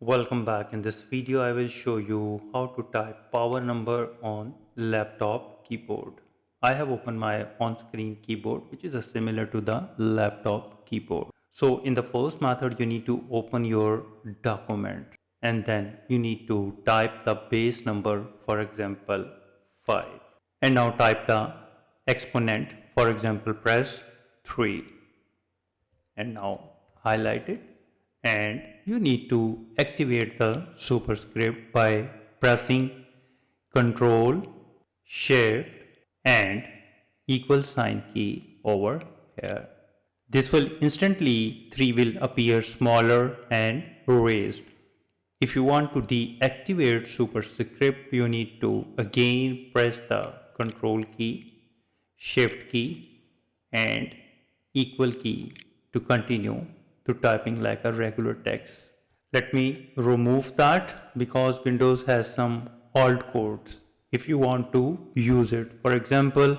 Welcome back. In this video, I will show you how to type power number on laptop keyboard. I have opened my on-screen keyboard, which is similar to the laptop keyboard. So in the first method, you need to open your document and then you need to type the base number, for example, 5. And now type the exponent, for example, press 3. And now highlight it, and you need to activate the superscript by pressing Ctrl Shift and equal sign key over here. This will instantly 3 will appear smaller and raised. If you want to deactivate superscript, you need to again press the Control key, Shift key and equal key to continue to typing like a regular text. Let me remove that because Windows has some alt codes if you want to use it. For example,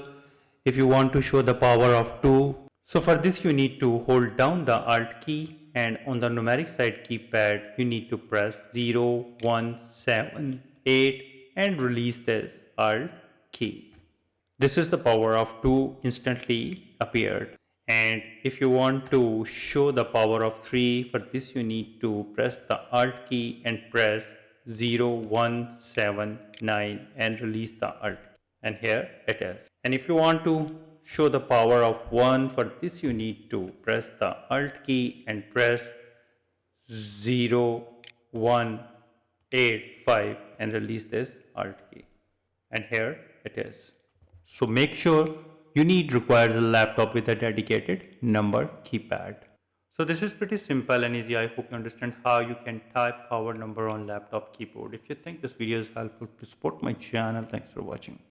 if you want to show the power of 2, so for this you need to hold down the alt key, and on the numeric side keypad you need to press 0, 1, 7, 8 and release this alt key. This is the power of 2 instantly appeared. And if you want to show the power of 3, for this you need to press the alt key and press 0, 1, 7, 9 and release the alt. And here it is. And if you want to show the power of 1, for this you need to press the alt key and press 0, 1, 8, 5 and release this alt key. And here it is. So make sure you need requires a laptop with a dedicated number keypad. So this is pretty simple and easy. I hope you understand how you can type power number on laptop keyboard. If you think this video is helpful, please support my channel. Thanks for watching.